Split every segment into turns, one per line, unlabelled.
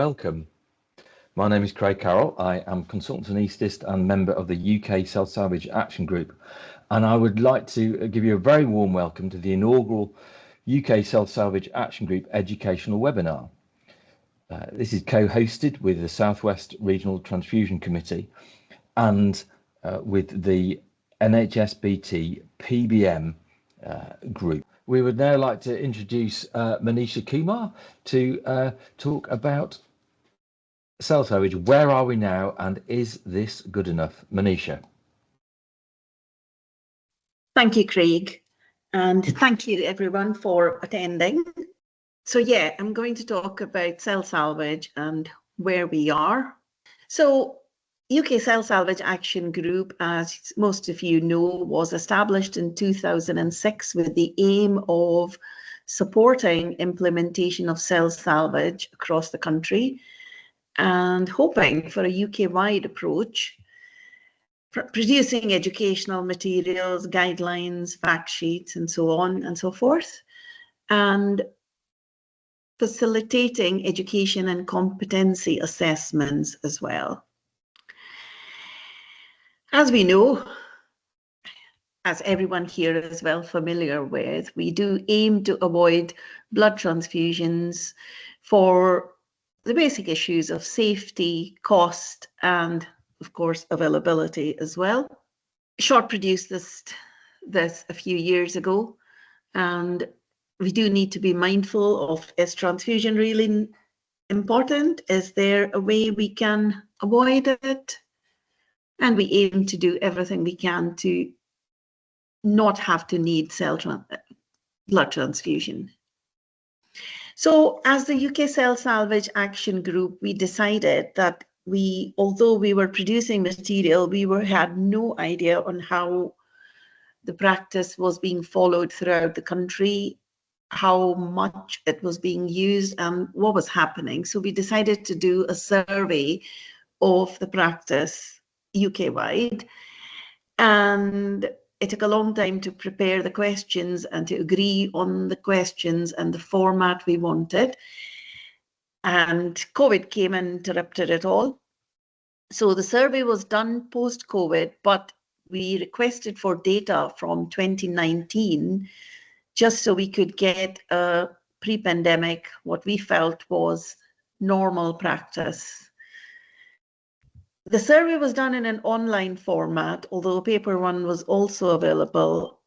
Welcome. My name is Craig Carroll. I am consultant anaesthetist and member of the UK Cell Salvage Action Group, and I would like to give you a very warm welcome to the inaugural UK Cell Salvage Action Group educational webinar. This is co-hosted with the Southwest Regional Transfusion Committee and with the NHSBT PBM group. We would now like to introduce Manisha Kumar to talk about cell salvage. Where are we now, and is this good enough? Manisha.
Thank you, Craig, and thank you everyone for attending. So yeah, I'm going to talk about cell salvage and where we are. So UK Cell Salvage Action Group, as most of you know, was established in 2006 with the aim of supporting implementation of cell salvage across the country and hoping for a UK-wide approach, producing educational materials, guidelines, fact sheets, and so on and so forth, and facilitating education and competency assessments as well. As we know, as everyone here is well familiar with, we do aim to avoid blood transfusions for the basic issues of safety, cost, and of course, availability as well. Short produced this a few years ago, and we do need to be mindful of, is transfusion really important? Is there a way we can avoid it? And we aim to do everything we can to not have to need blood transfusion. So as the UK Cell Salvage Action Group, we decided that although we were producing material, we had no idea on how the practice was being followed throughout the country, how much it was being used, and what was happening. So we decided to do a survey of the practice UK-wide, and it took a long time to prepare the questions and to agree on the questions and the format we wanted. And COVID came and interrupted it all. So the survey was done post-COVID, but we requested for data from 2019, just so we could get a pre-pandemic, what we felt was normal practice. The survey was done in an online format, although a paper one was also available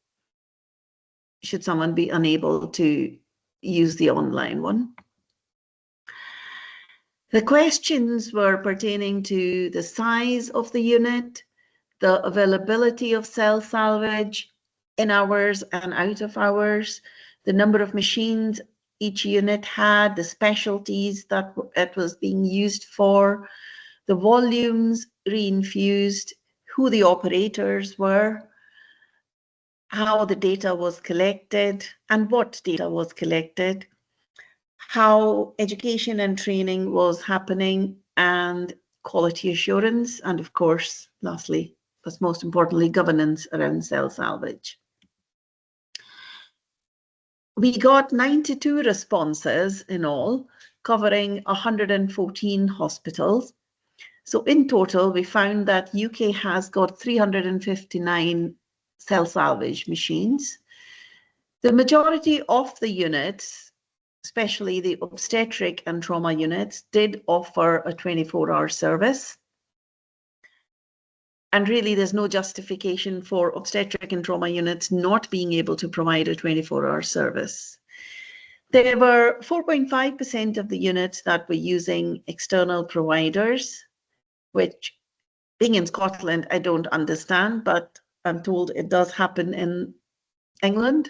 should someone be unable to use the online one. The questions were pertaining to the size of the unit, the availability of cell salvage in hours and out of hours, the number of machines each unit had, the specialties that it was being used for, the volumes reinfused, who the operators were, how the data was collected and what data was collected, how education and training was happening, and quality assurance, and of course, lastly, but most importantly, governance around cell salvage. We got 92 responses in all, covering 114 hospitals. So in total, we found that UK has got 359 cell salvage machines. The majority of the units, especially the obstetric and trauma units, did offer a 24-hour service. And really, there's no justification for obstetric and trauma units not being able to provide a 24-hour service. There were 4.5% of the units that were using external providers, which, being in Scotland, I don't understand, but I'm told it does happen in England.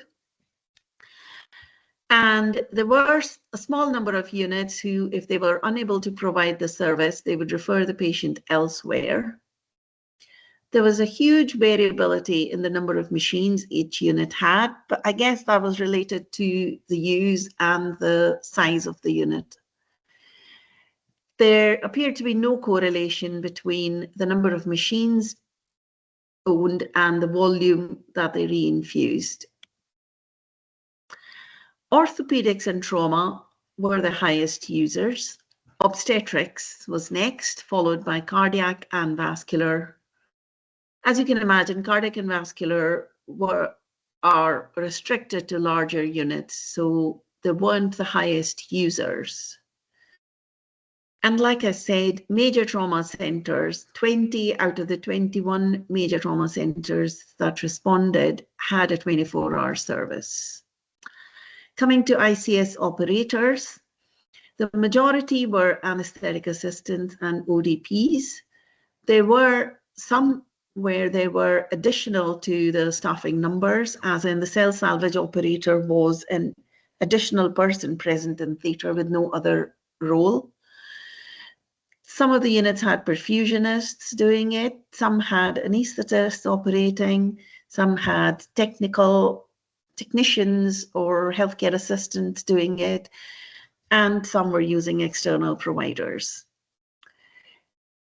And there were a small number of units who, if they were unable to provide the service, they would refer the patient elsewhere. There was a huge variability in the number of machines each unit had, but I guess that was related to the use and the size of the unit. There appeared to be no correlation between the number of machines owned and the volume that they reinfused. Orthopedics and trauma were the highest users, Obstetrics was next, followed by cardiac and vascular. As you can imagine, cardiac and vascular are restricted to larger units, so they weren't the highest users. And like I said, major trauma centers, 20 out of the 21 major trauma centers that responded had a 24-hour service. Coming to ICS operators, the majority were anesthetic assistants and ODPs. There were some where they were additional to the staffing numbers, as in the cell salvage operator was an additional person present in theatre with no other role. Some of the units had perfusionists doing it, some had anaesthetists operating, some had technicians or healthcare assistants doing it, and some were using external providers.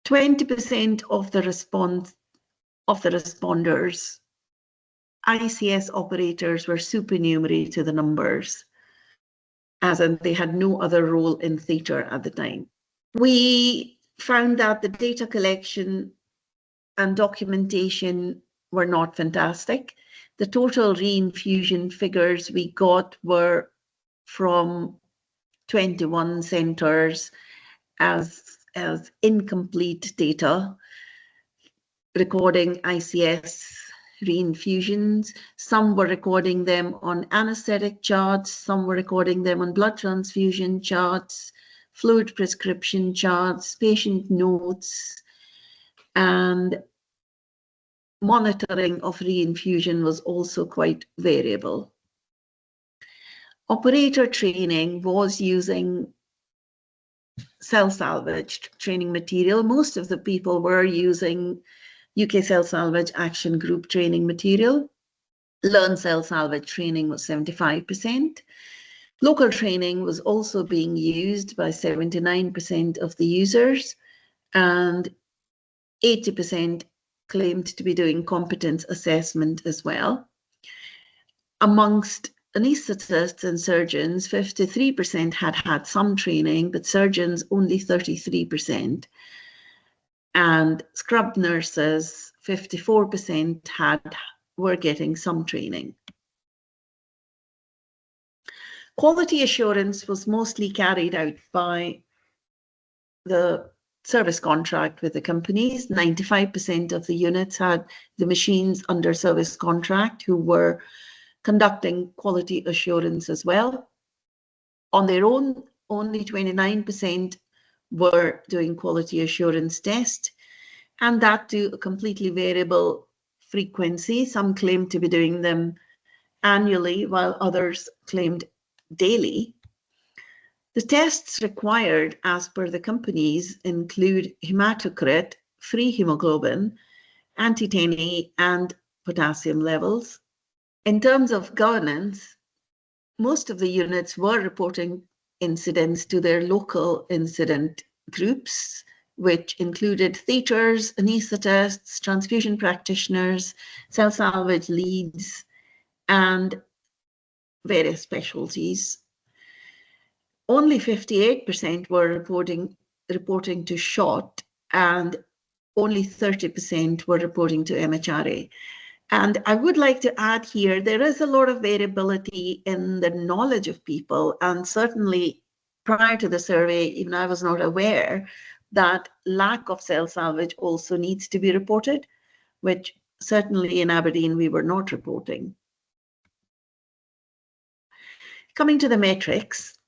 20% of the responders, ICS operators, were supernumerary to the numbers, as in they had no other role in theatre at the time. We found that the data collection and documentation were not fantastic. The total reinfusion figures we got were from 21 centres as incomplete data, recording ICS reinfusions. Some were recording them on anaesthetic charts, some were recording them on blood transfusion charts, fluid prescription charts, patient notes, and monitoring of reinfusion was also quite variable. Operator training was using cell salvage training material. Most of the people were using UK Cell Salvage Action Group training material. Learn Cell Salvage training was 75%. Local training was also being used by 79% of the users, and 80% claimed to be doing competence assessment as well. Amongst anaesthetists and surgeons, 53% had had some training, but surgeons only 33%. And scrub nurses, 54% were getting some training. Quality assurance was mostly carried out by the service contract with the companies. 95% of the units had the machines under service contract who were conducting quality assurance as well. On their own, only 29% were doing quality assurance tests, and that to a completely variable frequency. Some claimed to be doing them annually, while others claimed daily. The tests required, as per the companies, include hematocrit, free hemoglobin, anti-10A, and potassium levels. In terms of governance, most of the units were reporting incidents to their local incident groups, which included theatres, anaesthetists, transfusion practitioners, cell salvage leads, and various specialties. Only 58% were reporting to SHOT, and only 30% were reporting to MHRA. And I would like to add here, there is a lot of variability in the knowledge of people, and certainly prior to the survey, even I was not aware that lack of cell salvage also needs to be reported, which certainly in Aberdeen we were not reporting. Coming to the metrics,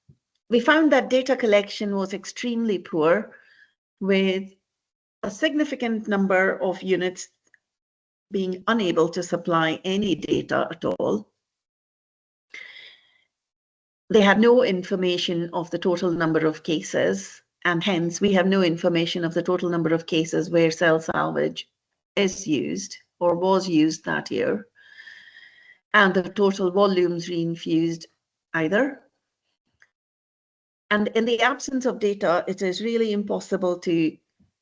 we found that data collection was extremely poor, with a significant number of units being unable to supply any data at all. They had no information of the total number of cases, and hence we have no information of the total number of cases where cell salvage is used or was used that year, and the total volumes reinfused either. And in the absence of data, it is really impossible to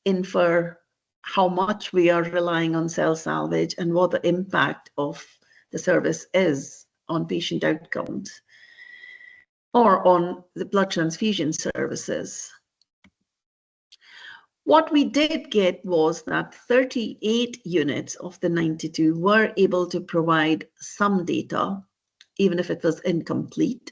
infer how much we are relying on cell salvage and what the impact of the service is on patient outcomes or on the blood transfusion services. What we did get was that 38 units of the 92 were able to provide some data, even if it was incomplete.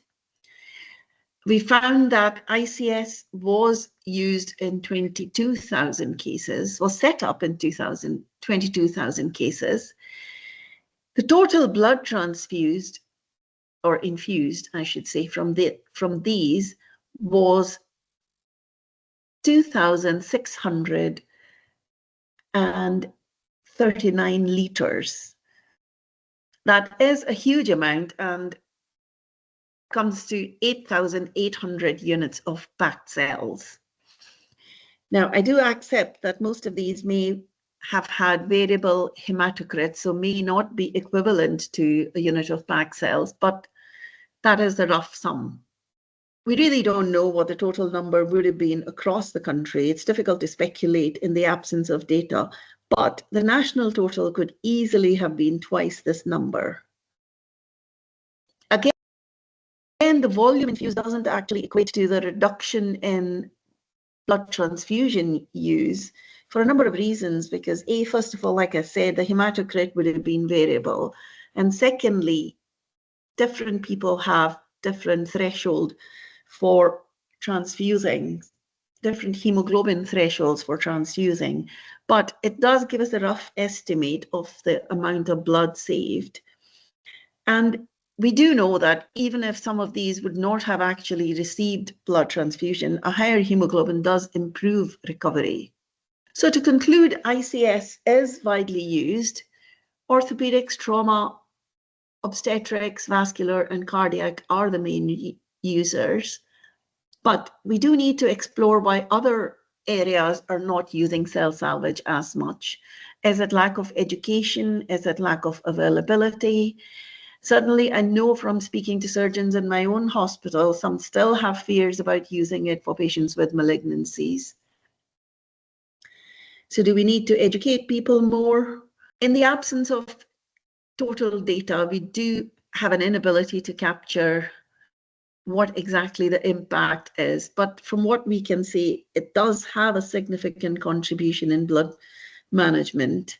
We found that ICS was used in 22,000 cases, was set up in 22,000 cases. The total blood transfused, or infused, I should say, from these was 2,639 liters. That is a huge amount and comes to 8,800 units of packed cells. Now, I do accept that most of these may have had variable hematocrit, so may not be equivalent to a unit of packed cells, but that is the rough sum. We really don't know what the total number would have been across the country. It's difficult to speculate in the absence of data, but the national total could easily have been twice this number. Again, the volume infused doesn't actually equate to the reduction in blood transfusion use for a number of reasons, because first of all, like I said, the hematocrit would have been variable. And secondly, different people have different threshold for transfusing, different hemoglobin thresholds for transfusing, but it does give us a rough estimate of the amount of blood saved. And we do know that even if some of these would not have actually received blood transfusion, a higher hemoglobin does improve recovery. So to conclude, ICS is widely used. Orthopedics, trauma, obstetrics, vascular, and cardiac are the main users. But we do need to explore why other areas are not using cell salvage as much. Is it lack of education? Is it lack of availability? Certainly, I know from speaking to surgeons in my own hospital, some still have fears about using it for patients with malignancies. So do we need to educate people more? In the absence of total data, we do have an inability to capture what exactly the impact is. But from what we can see, it does have a significant contribution in blood management,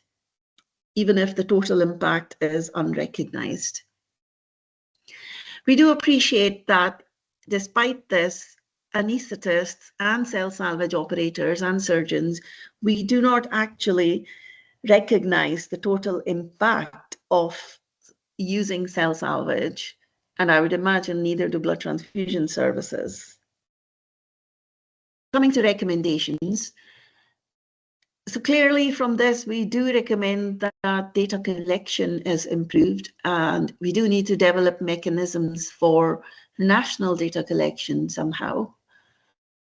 even if the total impact is unrecognized. We do appreciate that despite this, anaesthetists and cell salvage operators and surgeons, we do not actually recognize the total impact of using cell salvage, and I would imagine neither do blood transfusion services. Coming to recommendations, so clearly from this, we do recommend that data collection is improved, and we do need to develop mechanisms for national data collection somehow.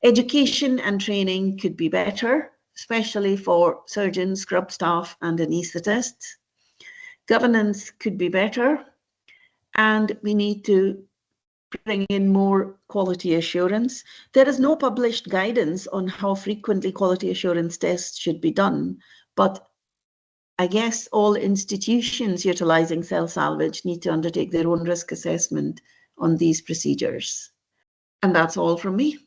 Education and training could be better, especially for surgeons, scrub staff, and anaesthetists. Governance could be better, and we need to bring in more quality assurance. There is no published guidance on how frequently quality assurance tests should be done, but I guess all institutions utilizing cell salvage need to undertake their own risk assessment on these procedures. And that's all from me.